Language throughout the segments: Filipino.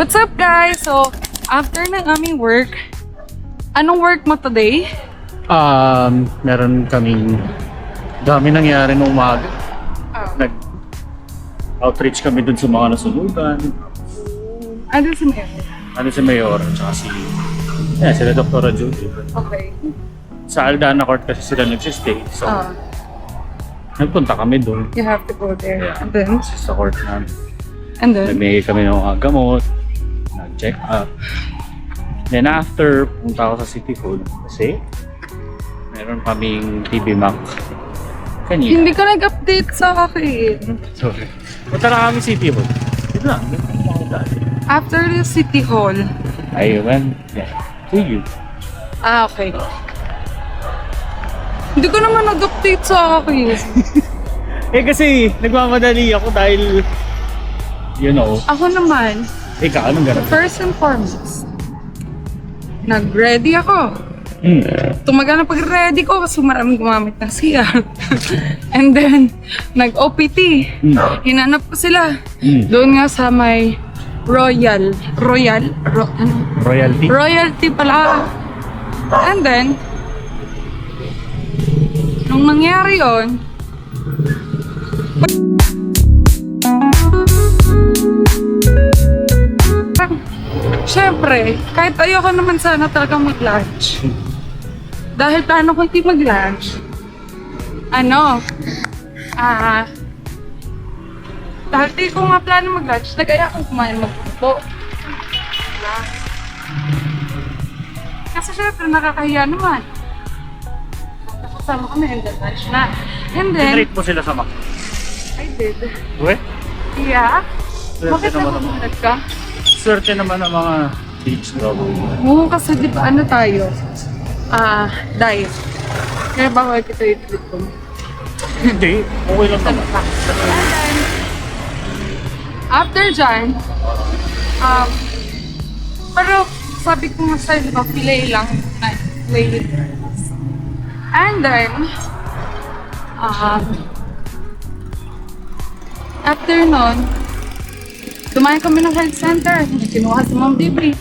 What's up guys? So, after ng aming work, anong work mo today? Meron kaming dami nangyari nung umaga. Nag-outreach kami dun sa mga nasunugan. Ano si Mayor? Ano si Mayor at saka sila Dr. Judy. Okay. Sa Aldana Court kasi sila nagsistay. So, nagpunta kami dun. You have to go there. Yeah. And then? Sa court namin. And then? Namigay kami ng mga gamot. Nag-check up. Then after, punta ako sa City Hall kasi meron kaming TV Mac kanina. Hindi ka nag-update sa akin. Sorry. Punta na kami City Hall. Yun lang. After the City Hall. I went to you. Okay. Hindi ko naman nag-update sa akin. Kasi nagmamadali ako dahil, you know. Ako naman, Ikaw, anong ganun? first and foremost, nag-ready ako. Tumagal na pag-ready ko kasi maraming gumamit ng CR. And then, nag-OPT. Hinanap ko sila. Doon nga sa may Royalty pala. And then, nung nangyari yun, syempre, kahit ayoko naman sana talaga mag-lunch. Dahil plano ko hindi mag-lunch. Dahil di ko nga plano mag-lunch, nag-aya akong kumain magpupo. Kasi syempre, nakakahiya naman. Kasama kami and then lunch na. And then, Tinrate mo sila sa Mac. I did. Uwe? Yeah? Bakit naman nakumunod ka? Swerte naman ang mga beach trouble. Oo, kasi di ba ano tayo? Diet. Kaya bawal kita yung treat ko. Hindi. Okay lang naman. And then, after dyan, pero sabi ko nga sa'yo, di ba, fillet lang. Fillet with rice. And then, after nun, dumayo kami ng health center. May kinuha si Ma'am Bibri.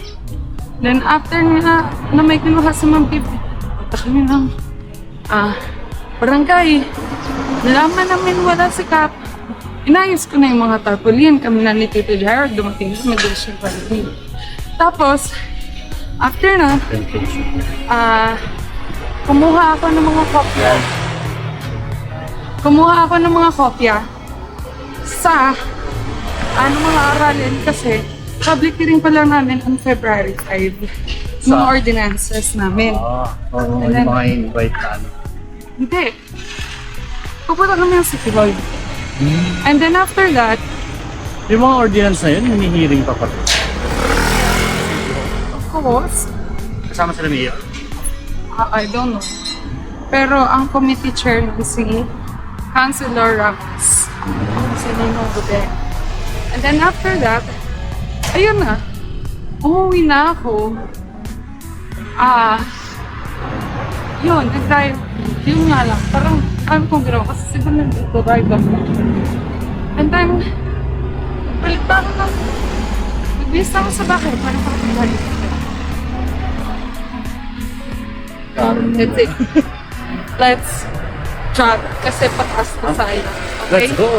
Then after na may kinuha si Ma'am Bibri, punta kami ng barangay. Nalaman namin wala si Kap. Inayos ko na yung mga tarpaulin. Kami na ni Tito Jared, dumating sa medication paligid. Tapos, after na, kumuha ako ng mga kopya sa mga aralin kasi public hearing pa lang namin on February 5. Mga ordinances namin. Oo, And then, yung mga invite na ano. Hindi. Pupunta kami ng City Hall. And then after that, Yung mga ordinance na yun, hinihiring pa pala. of course, Kasama sila Mayor. I don't know. Pero ang committee chair na si Councilor Ramos. Si Ninong Gobert. And then after that, ayun na. Umuwi na ako. Yun, nag-drive. Yun nga lang. Parang, ano kong ginawa kasi siguro nandito drive ako. And then, balik pa ako ng nagbihis ako sa bahay. Parang pakapagalit. That's it. Let's chat kasi pataas na tayo. Okay? Let's go!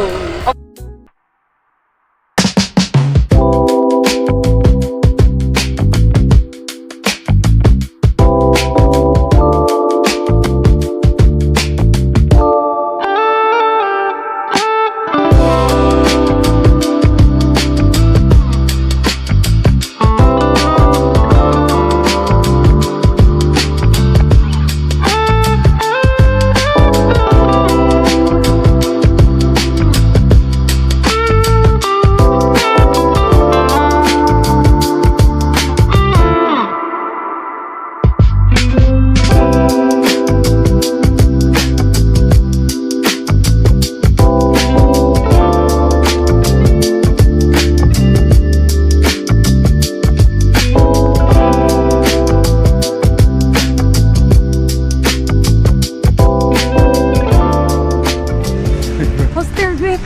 How's their grip?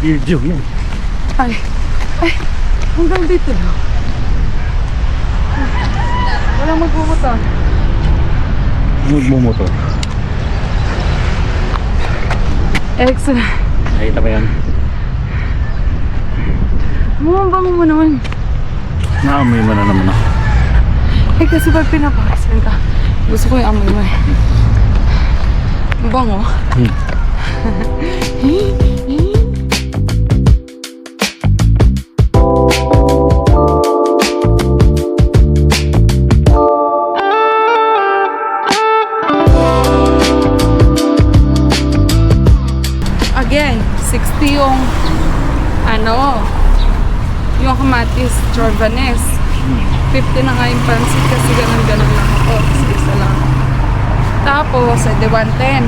You're doing. Ay. Hanggang dito lang. Walang magbubuta. Magmumotor. Excellent. Nakita ba yan? Bango mo naman. Naamoy mo na naman ako. Eh kasi pag pinapakasan ka, gusto ko yung amoy mo eh. Ang bango. Again, 60 yung yung kamatis Jorvanes. 50 na nga yung pansit kasi ganun-ganun lang ako. Kasi isa lang. Tapos, 110.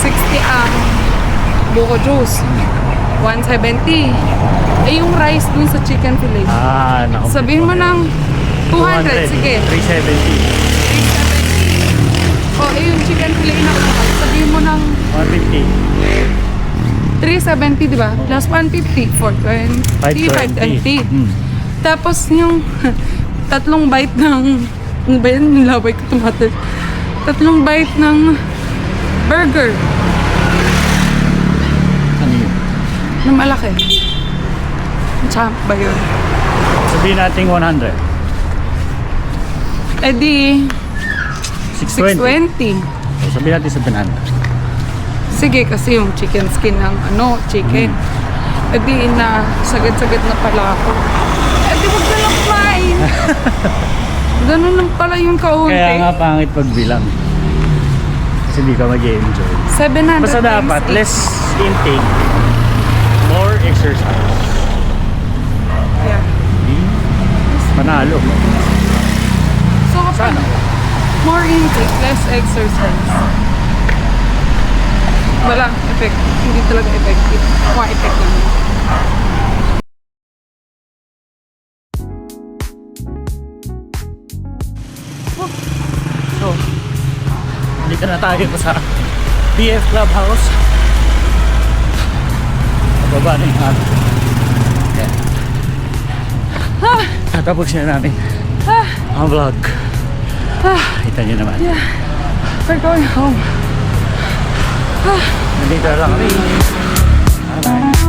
60 ang buko juice. 170. Eh, yung rice dun sa chicken fillet. Naku. Sabihin mo ng 200. Sige. 370. 370. O, yung chicken fillet na lang. Sabihin mo ng 150. 370, di ba? Plus 150. 420. 520. Tapos yung tatlong bite ng ano ba yan? Nilaway ko tumatal. Tatlong bite ng burger Ano yun? na malaki. Champ ba yun? Sabihin natin 100. Eh di 620. 620. So, sabihin natin 700. Sige, kasi yung chicken skin ng chicken. Eh di na sagad-sagad na pala ako. Eh di wag na lang kumain. Ganun lang pala yung kaunti. Kaya nga pangit pagbilang. Kasi di ka mag-enjoy. 700 Basta dapat times less intake, more exercise. Yeah. Manalo. So kapag Sana. more intake, less exercise, walang effect. Hindi talaga effective. More effect lang. So, dito na tayo sa BF Clubhouse. Baba na yung ato. Yan. Tatapos na namin ang vlog. Kita nyo naman. Yeah. We're going home. Nandito lang kami. Alright.